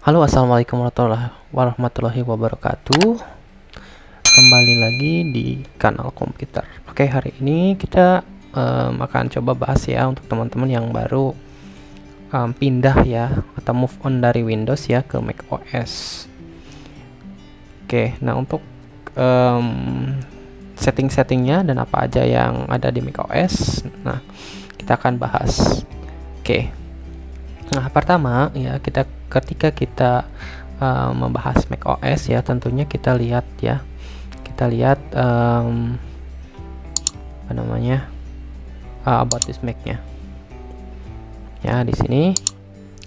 Halo, assalamualaikum warahmatullahi wabarakatuh. Kembali lagi di kanal komputer. Oke, hari ini kita akan coba bahas ya untuk teman-teman yang baru pindah ya atau move on dari Windows ya ke Mac OS. Oke, nah untuk setting-settingnya dan apa aja yang ada di Mac OS, nah kita akan bahas. Oke, nah pertama ya ketika kita membahas Mac OS ya, tentunya kita lihat apa namanya about this Mac-nya ya. Di sini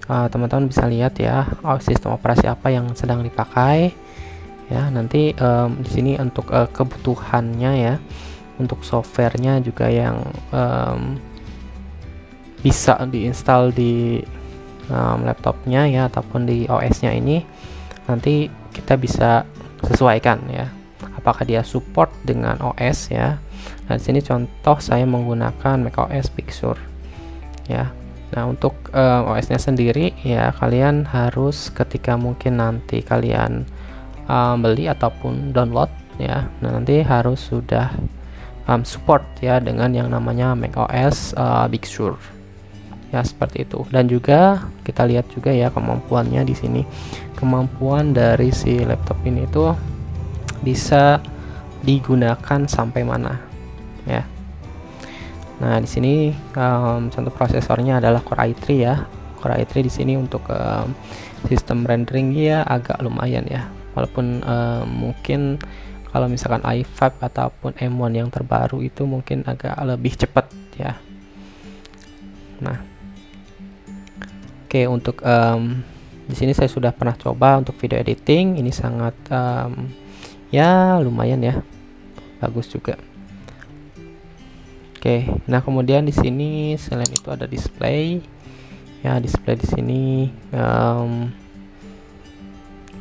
teman-teman bisa lihat ya sistem operasi apa yang sedang dipakai ya. Nanti di sini untuk kebutuhannya ya, untuk softwarenya juga yang bisa diinstal di laptopnya ya ataupun di OS-nya ini, nanti kita bisa sesuaikan ya apakah dia support dengan OS ya. Nah, di sini contoh saya menggunakan macOS Big Sur ya. Nah, untuk OS-nya sendiri ya, kalian harus ketika mungkin nanti kalian beli ataupun download ya, nah nanti harus sudah support ya dengan yang namanya macOS Big Sur ya, seperti itu. Dan juga kita lihat juga ya kemampuannya di sini. Kemampuan dari si laptop ini itu bisa digunakan sampai mana ya. Nah, di sini contoh prosesornya adalah Core i3 ya. Core i3 di sini untuk sistem rendering ya agak lumayan ya. Walaupun mungkin kalau misalkan i5 ataupun M1 yang terbaru itu mungkin agak lebih cepat ya. Nah, oke, untuk di sini saya sudah pernah coba untuk video editing. Ini sangat ya lumayan ya, bagus juga. Oke, nah kemudian di sini selain itu ada display ya. Display di sini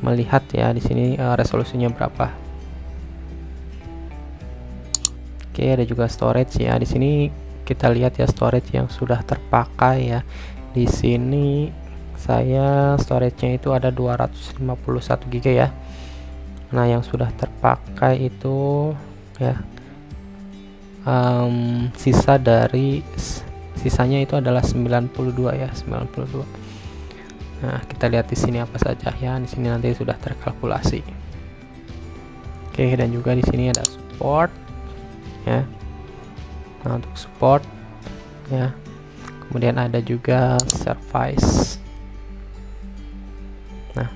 melihat ya di sini resolusinya berapa. Oke, ada juga storage ya. Di sini kita lihat ya storage yang sudah terpakai ya. Di sini saya storage-nya itu ada 251 GB ya. Nah, yang sudah terpakai itu ya sisanya itu adalah 92 ya, 92. Nah, kita lihat di sini apa saja ya. Di sini nanti sudah terkalkulasi. Oke, dan juga di sini ada support ya. Nah, untuk support ya. Kemudian ada juga service. Nah,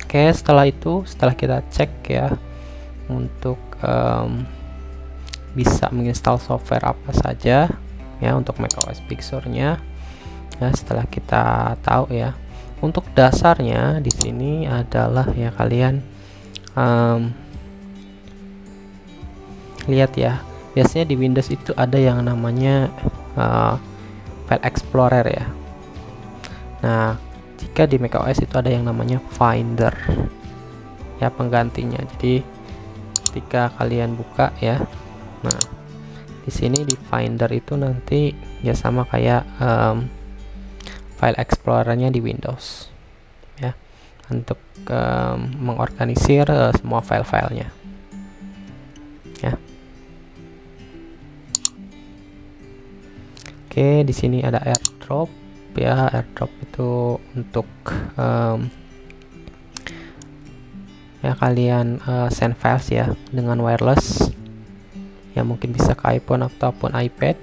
oke, setelah kita cek ya untuk bisa menginstal software apa saja ya untuk macOS Big Sur-nya ya. Setelah kita tahu ya, untuk dasarnya di sini adalah ya kalian lihat ya, biasanya di Windows itu ada yang namanya File Explorer ya. Nah, jika di macOS itu ada yang namanya Finder ya, penggantinya. Jadi ketika kalian buka ya, nah di sini di Finder itu nanti ya sama kayak File Explorernya di Windows ya, untuk mengorganisir semua file-filenya ya. Oke, di sini ada AirDrop ya. AirDrop itu untuk ya kalian send files ya dengan wireless ya, mungkin bisa ke iPhone ataupun iPad.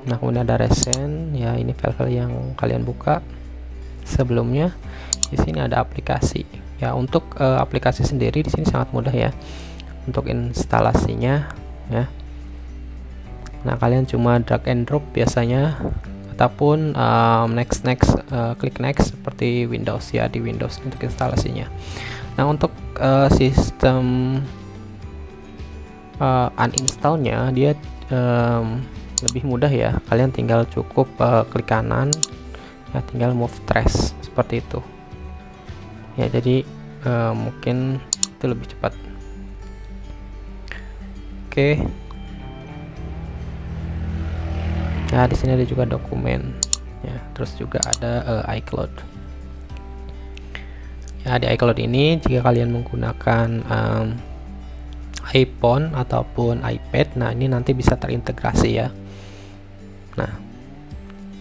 Nah, kemudian ada recent ya, ini file-file yang kalian buka sebelumnya. Di sini ada aplikasi ya. Untuk aplikasi sendiri di sini sangat mudah ya untuk instalasinya ya. Nah, kalian cuma drag and drop biasanya ataupun klik next seperti Windows ya, di Windows untuk instalasinya. Nah, untuk sistem uninstallnya dia lebih mudah ya. Kalian tinggal cukup klik kanan ya, tinggal move trash seperti itu ya. Jadi mungkin itu lebih cepat. Oke. Nah, di sini ada juga dokumen ya, terus juga ada iCloud. Ya, di iCloud ini jika kalian menggunakan iPhone ataupun iPad, nah ini nanti bisa terintegrasi ya. Nah,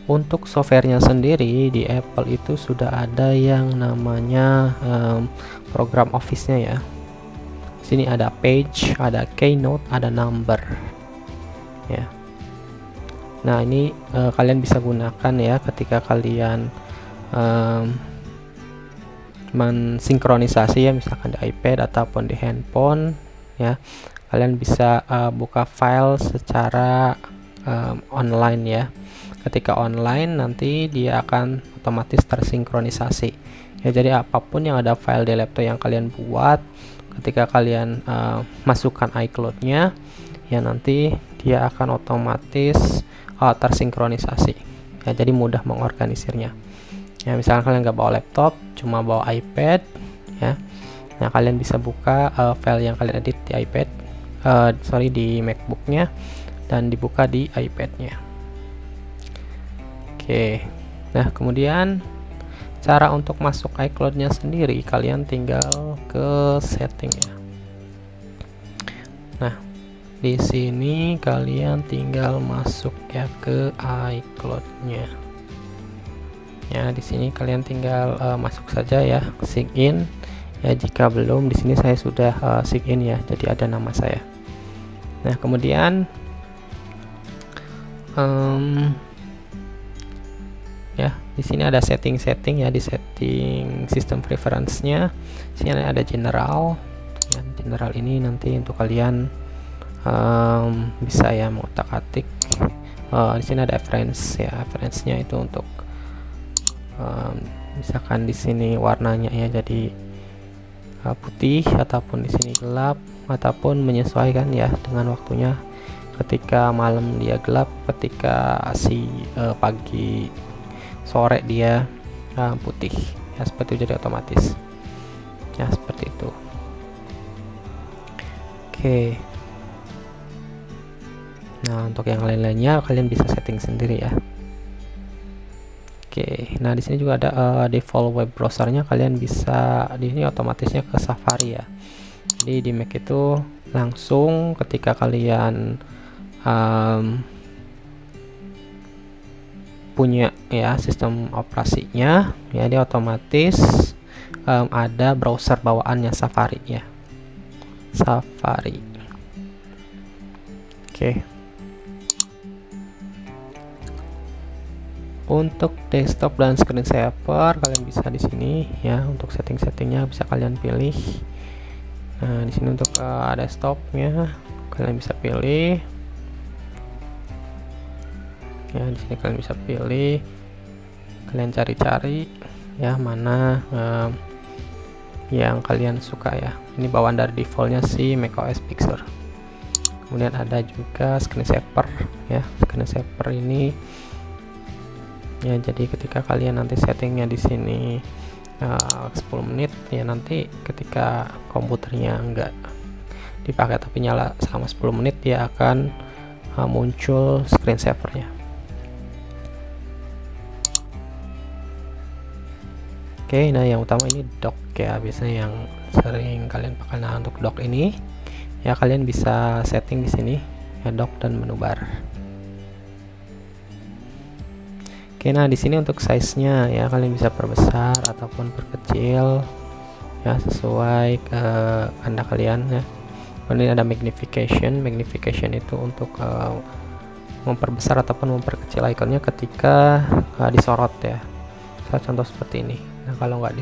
untuk softwarenya sendiri di Apple itu sudah ada yang namanya program Office-nya ya. Sini ada Page, ada Keynote, ada Number ya. Nah, ini kalian bisa gunakan ya ketika kalian mensinkronisasi ya, misalkan di iPad ataupun di handphone ya. Kalian bisa buka file secara online ya. Ketika online nanti dia akan otomatis tersinkronisasi ya. Jadi apapun yang ada file di laptop yang kalian buat, ketika kalian masukkan iCloud-nya ya, nanti dia akan otomatis tersinkronisasi ya. Jadi mudah mengorganisirnya ya. Misalkan kalian nggak bawa laptop, cuma bawa iPad ya, nah kalian bisa buka file yang kalian edit di iPad, di MacBook-nya, dan dibuka di iPad-nya. Oke, nah kemudian cara untuk masuk iCloud-nya sendiri, kalian tinggal ke setting ya. Nah, di sini kalian tinggal masuk ya ke iCloud-nya. Ya, di sini kalian tinggal masuk saja ya, sign in. Ya, jika belum, di sini saya sudah sign in ya, jadi ada nama saya. Nah, kemudian ya, di sini ada setting-setting ya, di setting system preference-nya. Sini ada general. Ya, general ini nanti untuk kalian bisa ya mengotak-atik. Di sini ada reference ya, reference-nya itu untuk misalkan di sini warnanya ya jadi putih, ataupun di sini gelap, ataupun menyesuaikan ya dengan waktunya. Ketika malam dia gelap, ketika pagi sore dia putih ya, seperti itu, jadi otomatis ya, seperti itu. Oke, nah untuk yang lain-lainnya kalian bisa setting sendiri ya. Oke, nah di sini juga ada default web browsernya. Kalian bisa di sini otomatisnya ke Safari ya. Jadi di Mac itu langsung ketika kalian punya ya sistem operasinya ya, dia otomatis ada browser bawaannya Safari ya, Safari. Oke. Untuk desktop dan screensaver kalian bisa di sini ya, untuk setting-settingnya bisa kalian pilih. Nah, di sini untuk desktopnya kalian bisa pilih. Ya, di sini kalian bisa pilih. Kalian cari-cari ya mana yang kalian suka ya. Ini bawaan dari defaultnya si macOS Big Sur. Kemudian ada juga screensaver ya. Screensaver ini ya, jadi ketika kalian nanti settingnya di sini 10 menit ya, nanti ketika komputernya enggak dipakai tapi nyala selama 10 menit dia akan muncul screensavernya. Oke, nah yang utama ini dock ya, biasanya yang sering kalian pakai. Nah, untuk dock ini ya kalian bisa setting di sini ya, dock dan menu bar. Oke, nah di sini untuk size-nya ya kalian bisa perbesar ataupun perkecil ya, sesuai kehendak kalian ya. Kemudian ada magnification. Magnification itu untuk memperbesar ataupun memperkecil ikonnya ketika disorot ya. Contoh seperti ini. Nah, kalau nggak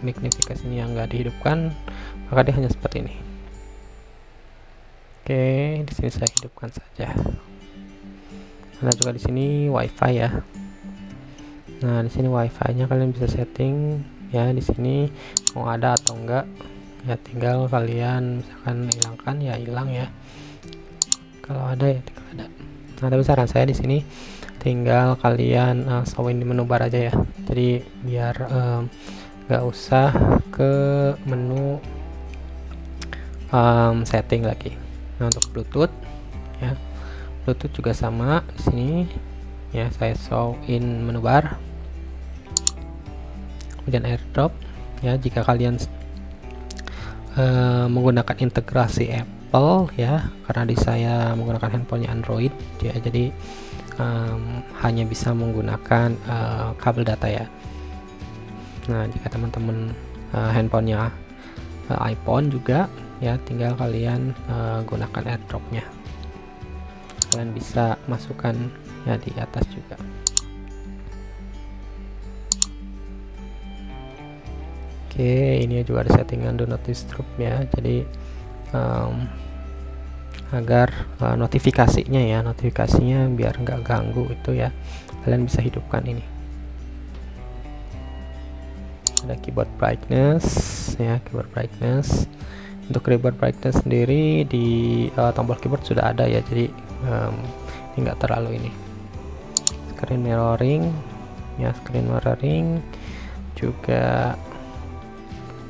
magnifikasinya nggak dihidupkan, maka dia hanya seperti ini. Oke, di sini saya hidupkan saja. Nah, juga di sini WiFi ya. Nah, di sini WiFi-nya kalian bisa setting ya, di sini mau ada atau enggak ya, tinggal kalian misalkan hilangkan ya, hilang ya. Kalau ada ya tinggal ada. Nah, tapi saran saya di sini tinggal kalian showin di menu bar aja ya. Jadi biar nggak usah ke menu setting lagi. Nah, untuk Bluetooth ya, Bluetooth juga sama di sini ya, saya show in menu bar. Kemudian AirDrop ya jika kalian menggunakan integrasi Apple ya, karena di saya menggunakan handphonenya Android ya, jadi hanya bisa menggunakan kabel data ya. Nah, jika teman-teman handphonenya iPhone juga ya, tinggal kalian gunakan AirDrop-nya. Kalian bisa masukkan ya di atas juga. Oke, ini juga ada settingan do not disturb ya, jadi agar notifikasinya biar nggak ganggu itu ya, kalian bisa hidupkan ini. Ada keyboard brightness ya, keyboard brightness. Untuk keyboard brightness sendiri di tombol keyboard sudah ada ya, jadi ini nggak terlalu ini. Screen mirroring ya, screen mirroring juga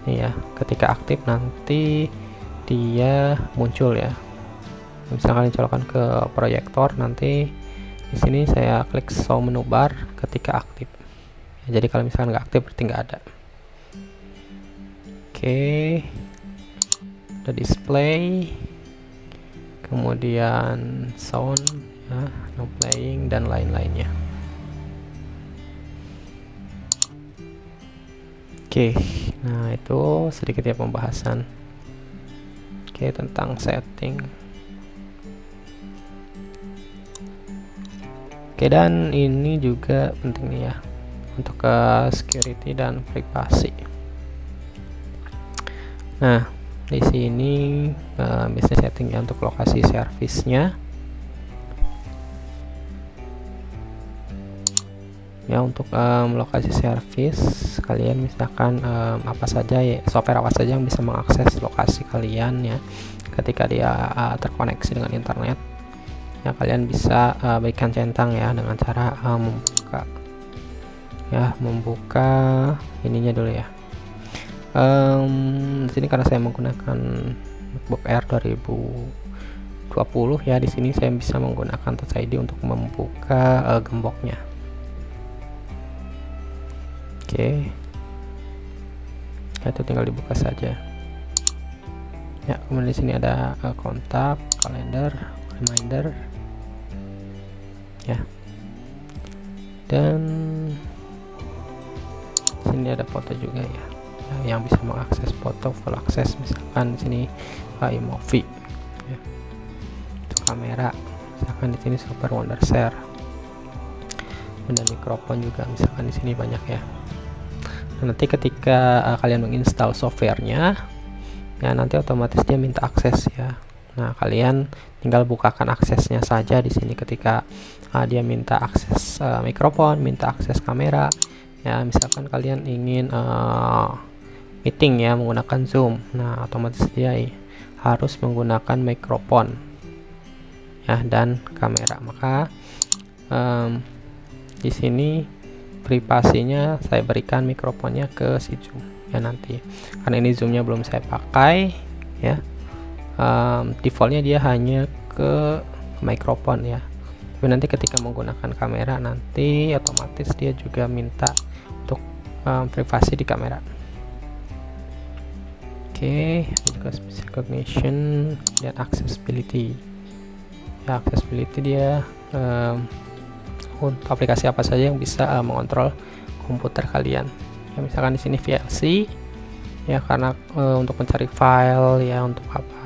ini ya, ketika aktif nanti dia muncul ya. Misalnya kalian colokkan ke proyektor, nanti di sini saya klik show menu bar ketika aktif ya, jadi kalau misalkan nggak aktif berarti nggak ada. Oke, ada display, kemudian sound ya, no playing dan lain-lainnya. Oke, nah itu sedikit ya pembahasan tentang setting. Oke, dan ini juga penting nih ya untuk security dan privasi. Nah, di sini bisa setting ya untuk lokasi servisnya. Ya, untuk lokasi servis kalian misalkan apa saja ya, software apa saja yang bisa mengakses lokasi kalian ya ketika dia terkoneksi dengan internet ya, kalian bisa berikan centang ya dengan cara membuka ininya dulu ya. Di sini karena saya menggunakan MacBook Air 2020 ya, di sini saya bisa menggunakan Touch ID untuk membuka gemboknya. Oke, itu tinggal dibuka saja ya. Kemudian di sini ada kontak, kalender, reminder ya, dan sini ada foto juga ya, yang bisa mengakses foto full akses, misalkan di sini iMovie ya. Untuk kamera misalkan di sini Super Wondershare, dan mikrofon juga misalkan di sini banyak ya. Nah, nanti ketika kalian menginstal softwarenya ya, nanti otomatis dia minta akses ya. Nah, kalian tinggal bukakan aksesnya saja di sini ketika dia minta akses mikrofon, minta akses kamera ya. Misalkan kalian ingin meeting ya menggunakan Zoom, nah otomatis dia harus menggunakan mikrofon ya dan kamera. Maka di sini privasinya saya berikan mikrofonnya ke si Zoom ya nanti, karena ini Zoomnya belum saya pakai ya. Defaultnya dia hanya ke mikrofon ya, tapi nanti ketika menggunakan kamera nanti otomatis dia juga minta untuk privasi di kamera. Oke, juga speech recognition dan accessibility ya. Accessibility dia untuk aplikasi apa saja yang bisa mengontrol komputer kalian ya, misalkan di sini VLC ya, karena untuk mencari file ya, untuk apa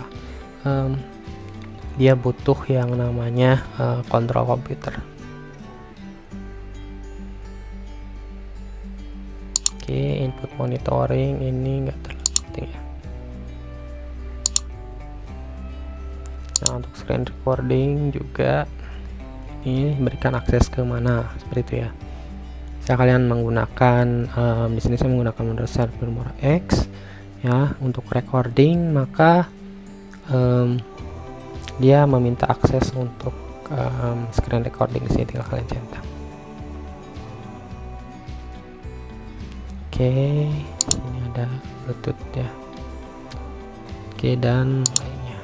dia butuh yang namanya kontrol komputer. Oke, input monitoring ini enggak terlalu penting ya. Nah, untuk screen recording juga ini berikan akses ke mana seperti itu ya. Bisa kalian menggunakan di sini saya menggunakan Wondershare Filmora X ya untuk recording, maka dia meminta akses untuk screen recording. Di sini tinggal kalian centang. Oke, ini ada Bluetooth ya. Oke, dan lainnya.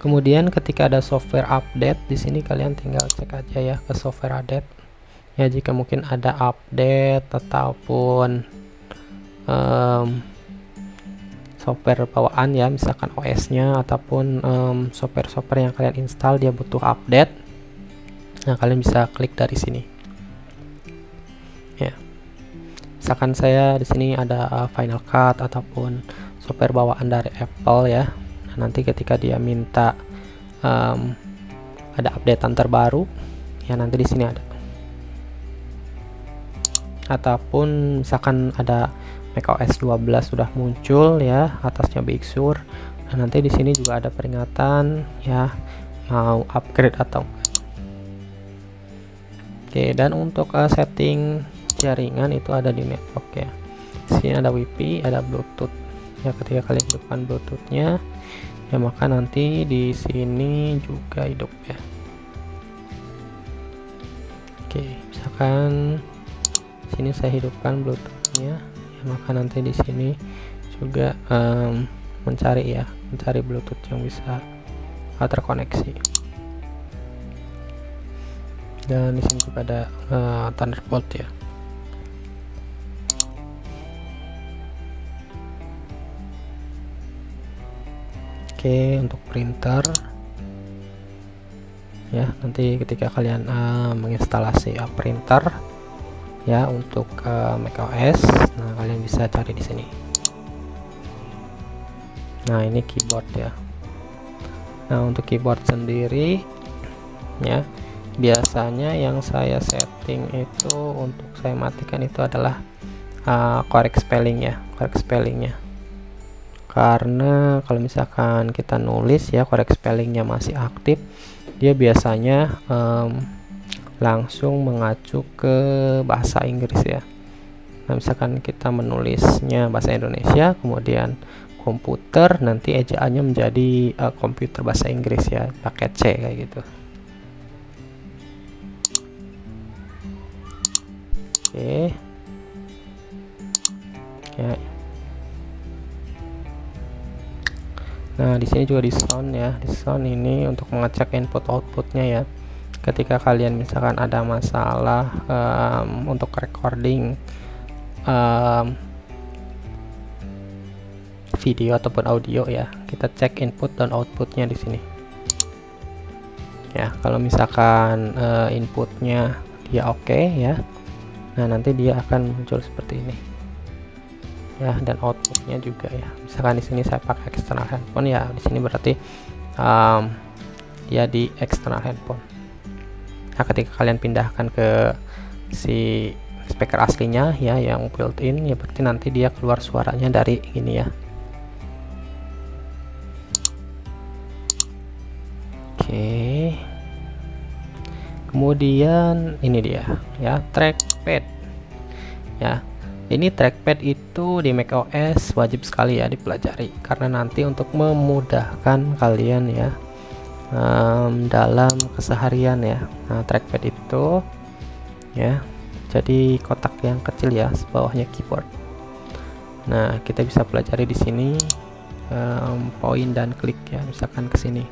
Kemudian ketika ada software update, di sini kalian tinggal cek aja ya ke software update ya jika mungkin ada update ataupun software bawaan ya, misalkan OS-nya ataupun software-software yang kalian install dia butuh update. Nah, kalian bisa klik dari sini. Ya. Misalkan saya di sini ada Final Cut ataupun software bawaan dari Apple ya. Nah, nanti ketika dia minta ada updatean terbaru, ya nanti di sini ada. Ataupun misalkan ada macOS 12 sudah muncul ya, atasnya Big Sur. Nah, nanti di sini juga ada peringatan ya mau upgrade atau enggak. Oke, dan untuk setting jaringan itu ada di network ya. Di sini ada WiFi, ada Bluetooth. Ya, ketika kalian hidupkan Bluetoothnya, ya maka nanti di sini juga hidup ya. Oke, misalkan sini saya hidupkan Bluetoothnya, ya maka nanti di sini juga mencari Bluetooth yang bisa terkoneksi. Dan di sini juga ada Thunderbolt ya. Oke, untuk printer ya, nanti ketika kalian menginstalasi printer ya untuk macOS, nah kalian bisa cari di sini. Nah, ini keyboard ya. Nah, untuk keyboard sendiri ya, biasanya yang saya setting itu untuk saya matikan itu adalah correct spelling ya, correct spellingnya. Karena kalau misalkan kita nulis ya correct spellingnya masih aktif, dia biasanya langsung mengacu ke bahasa Inggris ya. Nah, misalkan kita menulisnya bahasa Indonesia, kemudian komputer, nanti ejaannya menjadi komputer bahasa Inggris ya, pakai C kayak gitu. Oke. Ya. Nah, di sini juga di sound ya. Di sound ini untuk mengecek input outputnya ya. Ketika kalian misalkan ada masalah untuk recording video ataupun audio ya, kita cek input dan outputnya di sini. Ya, kalau misalkan inputnya dia oke ya, nah nanti dia akan muncul seperti ini. Ya, dan outputnya juga ya. Misalkan di sini saya pakai external handphone ya, di sini berarti ya di external handphone. Nah, ketika kalian pindahkan ke si speaker aslinya ya yang built-in ya, berarti nanti dia keluar suaranya dari ini ya. Oke. Kemudian ini dia ya, trackpad. Ya. Ini trackpad itu di macOS wajib sekali ya dipelajari, karena nanti untuk memudahkan kalian ya dalam keseharian ya. Nah, trackpad itu ya jadi kotak yang kecil ya, bawahnya keyboard. Nah, kita bisa pelajari di sini point dan klik ya, misalkan ke sini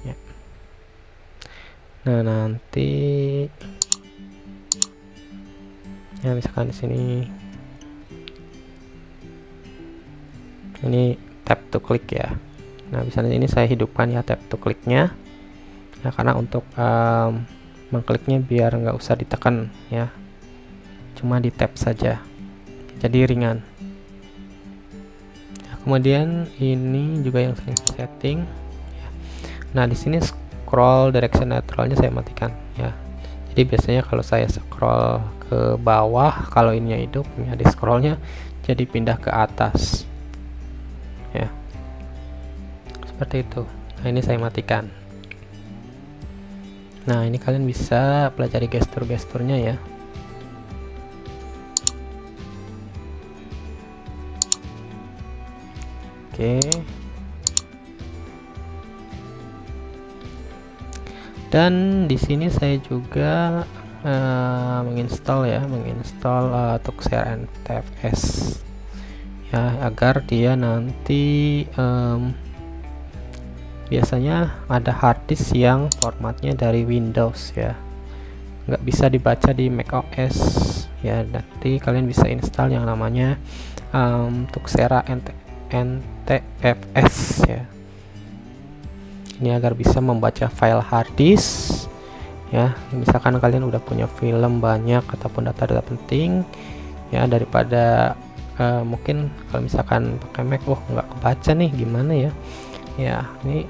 ya. Nah, nanti ya misalkan di sini ini tap to click ya. Nah, misalnya ini saya hidupkan ya tap to clicknya ya, karena untuk mengkliknya biar nggak usah ditekan ya, cuma di tap saja, jadi ringan ya. Kemudian ini juga yang sering setting ya. Nah, di sini scroll direction neutralnya saya matikan ya. Jadi biasanya kalau saya scroll ke bawah, kalau ininya hidup ya, di scrollnya jadi pindah ke atas ya, seperti itu. Nah, ini saya matikan. Nah, ini kalian bisa pelajari gestur-gesturnya ya. Oke. Dan di sini saya juga menginstall Tuxeer NTFS ya, agar dia nanti biasanya ada hard disk yang formatnya dari Windows ya, nggak bisa dibaca di macOS ya. Nanti kalian bisa install yang namanya Tuxera NTFS ya. Ini agar bisa membaca file hard disk ya. Misalkan kalian udah punya film banyak ataupun data-data penting ya, daripada mungkin kalau misalkan pakai Mac nggak kebaca nih, gimana ya. Ya ini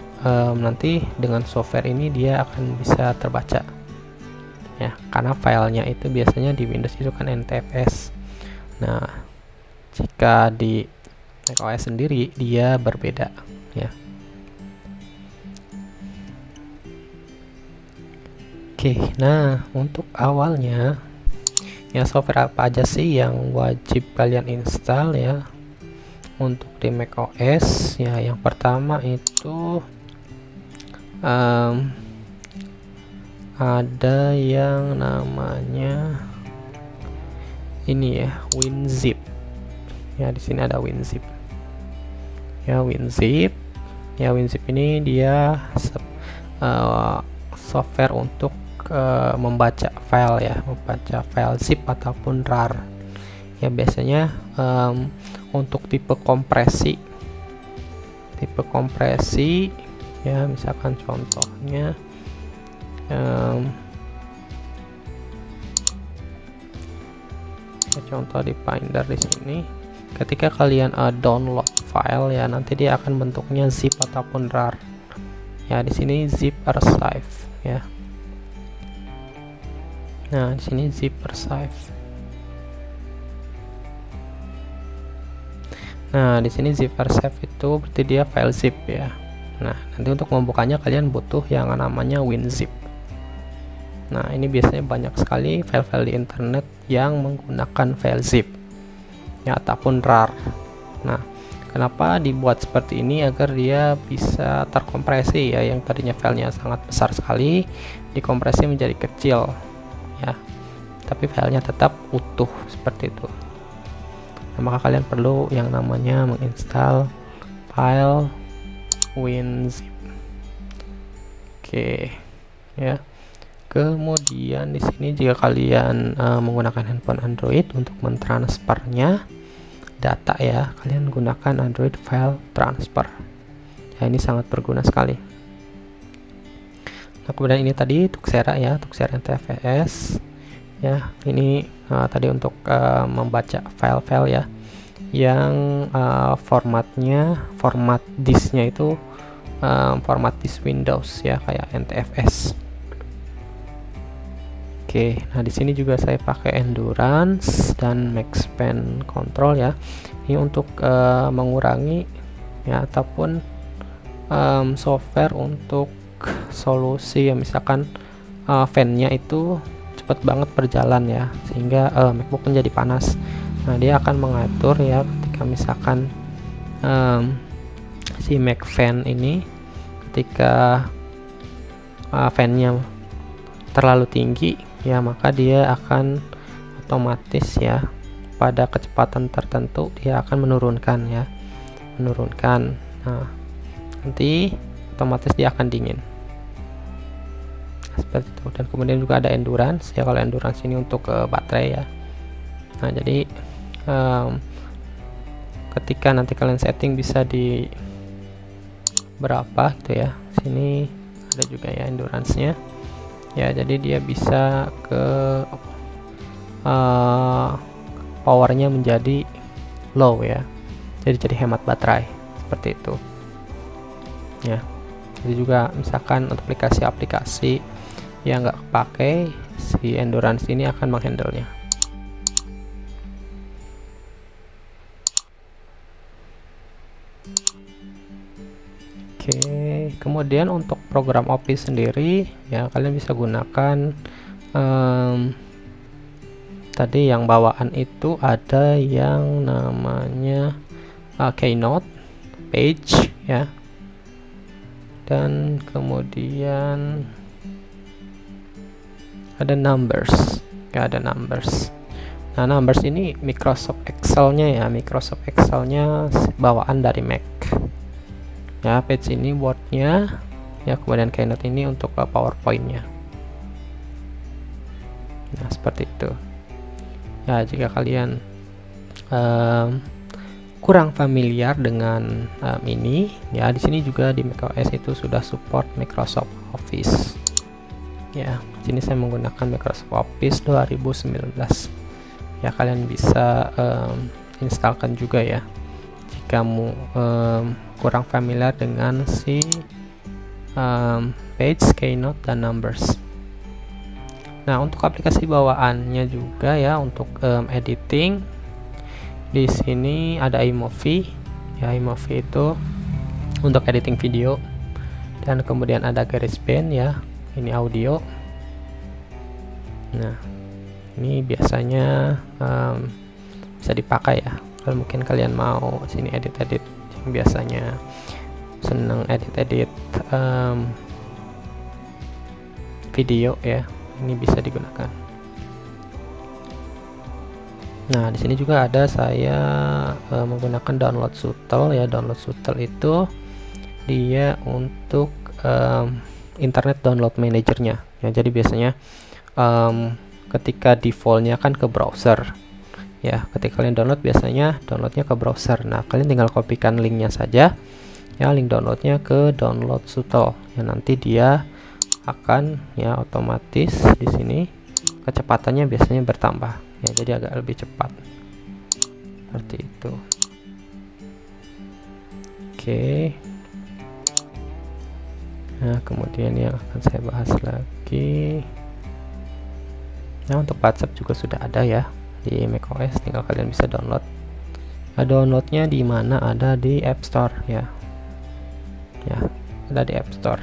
nanti dengan software ini dia akan bisa terbaca ya, karena filenya itu biasanya di Windows itu kan NTFS. Nah jika di macOS sendiri dia berbeda ya. Oke, nah untuk awalnya ya, software apa aja sih yang wajib kalian install ya untuk di macOS ya? Yang pertama itu ada yang namanya ini ya, WinZip ya. Di sini ada WinZip ya. WinZip ini dia software untuk membaca file ya, membaca file zip ataupun RAR ya. Biasanya untuk tipe kompresi ya, misalkan contohnya contoh di Finder di sini, ketika kalian download file ya, nanti dia akan bentuknya zip ataupun RAR ya. Di sini zip archive ya. Nah di sini zip archive. Nah di sini zip archive itu berarti dia file zip ya. Nah nanti untuk membukanya kalian butuh yang namanya WinZip. Nah ini biasanya banyak sekali file-file di internet yang menggunakan file zip ya ataupun RAR. Nah kenapa dibuat seperti ini? Agar dia bisa terkompresi ya, yang tadinya filenya sangat besar sekali dikompresi menjadi kecil ya, tapi filenya tetap utuh seperti itu. Nah, maka kalian perlu yang namanya menginstal file WinZip. Oke ya. Kemudian di sini jika kalian menggunakan handphone Android untuk mentransfernya data ya, kalian gunakan Android File Transfer ya. Ini sangat berguna sekali. Nah kemudian ini tadi Tuxera ya, Tuxera NTFS ya. Ini tadi untuk membaca file-file ya yang format disknya itu format disk Windows ya, kayak NTFS. Oke, nah di sini juga saya pakai Endurance dan Maxpan Control ya. Ini untuk mengurangi ya, ataupun software untuk solusi ya, misalkan fan-nya itu cepat banget berjalan ya, sehingga MacBook menjadi panas. Nah dia akan mengatur ya, ketika misalkan si MacFan ini ketika fan-nya terlalu tinggi ya, maka dia akan otomatis ya pada kecepatan tertentu dia akan menurunkan. Nah nanti otomatis dia akan dingin seperti itu. Dan kemudian juga ada Endurance ya. Kalau Endurance ini untuk baterai ya. Nah jadi ketika nanti kalian setting bisa di berapa gitu ya, sini ada juga ya endurance-nya ya. Jadi dia bisa ke powernya menjadi low ya, jadi hemat baterai seperti itu ya. Jadi juga misalkan untuk aplikasi-aplikasi yang nggak pakai, si Endurance ini akan menghandle-nya. Oke, kemudian untuk program Office sendiri ya, kalian bisa gunakan tadi yang bawaan itu ada yang namanya Keynote, Page ya, dan kemudian ada Numbers ya, ada Numbers. Nah Numbers ini Microsoft Excel-nya ya, Microsoft Excel-nya bawaan dari Mac. ya. Page ini Word-nya ya, kemudian Keynote ini untuk PowerPoint-nya. Nah, seperti itu ya. Jika kalian kurang familiar dengan ini ya, di sini juga di macOS itu sudah support Microsoft Office ya. Di sini saya menggunakan Microsoft Office 2019 ya. Kalian bisa instalkan juga ya jika kurang familiar dengan si Page, Keynote, dan Numbers. Nah, untuk aplikasi bawaannya juga ya, untuk editing di sini ada iMovie ya. iMovie itu untuk editing video, dan kemudian ada GarageBand ya, ini audio. Nah, ini biasanya bisa dipakai ya kalau mungkin kalian mau sini edit-edit, yang biasanya seneng edit-edit video ya, ini bisa digunakan. Nah, di sini juga ada saya menggunakan Download Shuttle ya. Download Shuttle itu dia untuk internet download manajernya ya. Jadi biasanya ketika defaultnya kan ke browser ya, ketika kalian download biasanya downloadnya ke browser. Nah, kalian tinggal kopikan linknya saja ya, link downloadnya ke Download Shuttle ya. Nanti dia akan ya otomatis di sini kecepatannya biasanya bertambah ya, jadi agak lebih cepat seperti itu. Oke. Nah, kemudian yang akan saya bahas lagi, nah untuk WhatsApp juga sudah ada ya di macOS, tinggal kalian bisa download. Nah, downloadnya di mana? Ada di App Store ya. Ya, ada di App Store.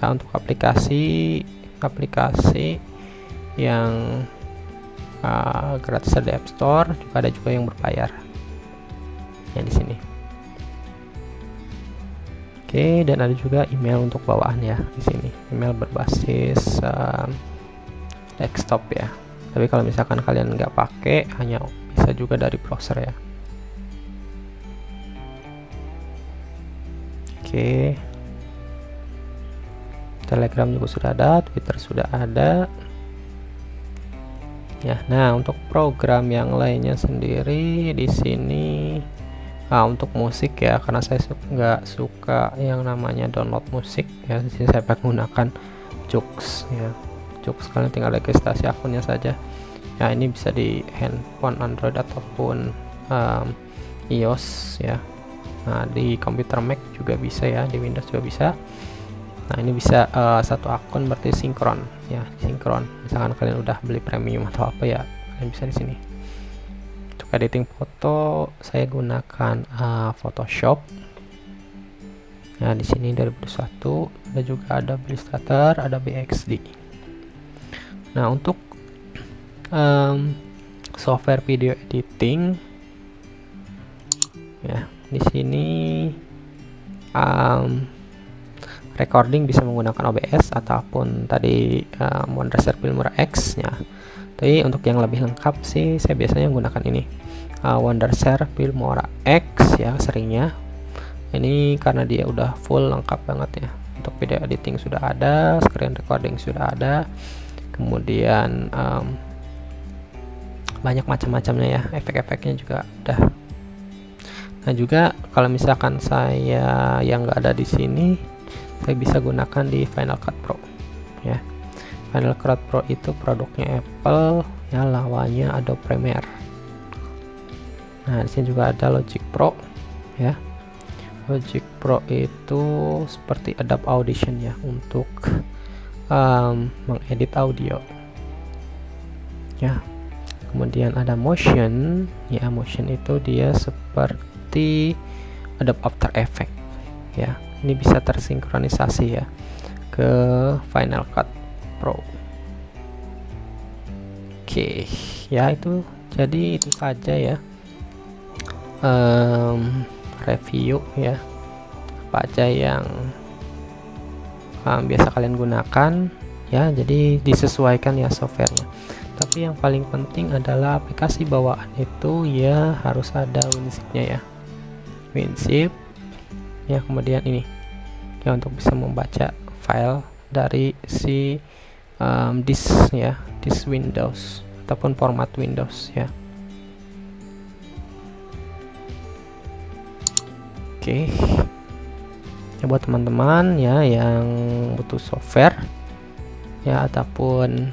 Nah, untuk aplikasi yang gratis ada di App Store, juga ada juga yang berbayar ya di sini. Oke, dan ada juga email untuk bawaan ya di sini, email berbasis desktop ya. Tapi kalau misalkan kalian nggak pakai, hanya bisa juga dari browser ya. Oke. Telegram juga sudah ada, Twitter sudah ada ya. Nah, untuk program yang lainnya sendiri di sini untuk musik ya, karena saya nggak suka yang namanya download musik ya, di sini saya menggunakan Joox ya. Joox, kalian tinggal registrasi akunnya saja ya. Ini bisa di handphone Android ataupun iOS ya. Nah, di komputer Mac juga bisa ya, di Windows juga bisa. Nah, ini bisa satu akun berarti sinkron ya, sinkron. Misalkan kalian udah beli premium atau apa ya, kalian bisa di sini. Untuk editing foto saya gunakan Photoshop. Nah, di sini 2021 ada juga Adobe Illustrator, Adobe XD. Nah, untuk software video editing ya, di sini recording bisa menggunakan OBS ataupun tadi Wondershare Filmora X ya. Tapi untuk yang lebih lengkap sih saya biasanya menggunakan ini, Wondershare Filmora X ya seringnya. Ini karena dia udah full lengkap banget ya. Untuk video editing sudah ada, screen recording sudah ada, kemudian banyak macam-macamnya ya, efek-efeknya juga udah. Nah, juga kalau misalkan saya yang nggak ada di sini, saya bisa gunakan di Final Cut Pro ya. Final Cut Pro itu produknya Apple ya, lawannya Adobe Premiere. Nah, di sini juga ada Logic Pro ya. Logic Pro itu seperti Adobe Audition ya, untuk mengedit audio ya. Kemudian ada Motion ya. Motion itu dia seperti Adobe After Effects ya. Ini bisa tersinkronisasi ya ke Final Cut Pro. Oke ya, itu jadi itu saja ya review ya, apa aja yang biasa kalian gunakan ya. Jadi disesuaikan ya softwarenya, tapi yang paling penting adalah aplikasi bawaan itu ya harus ada WinZip-nya ya. WinZip ya, kemudian ini ya untuk bisa membaca file dari si disk ya, disk Windows ataupun format Windows ya. Oke. Ya, buat teman-teman ya yang butuh software ya ataupun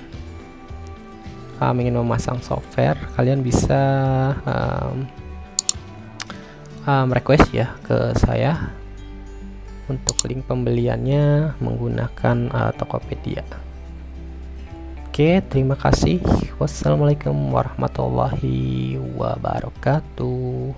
ingin memasang software, kalian bisa request ya ke saya untuk link pembeliannya menggunakan Tokopedia. Oke, terima kasih. Wassalamualaikum warahmatullahi wabarakatuh.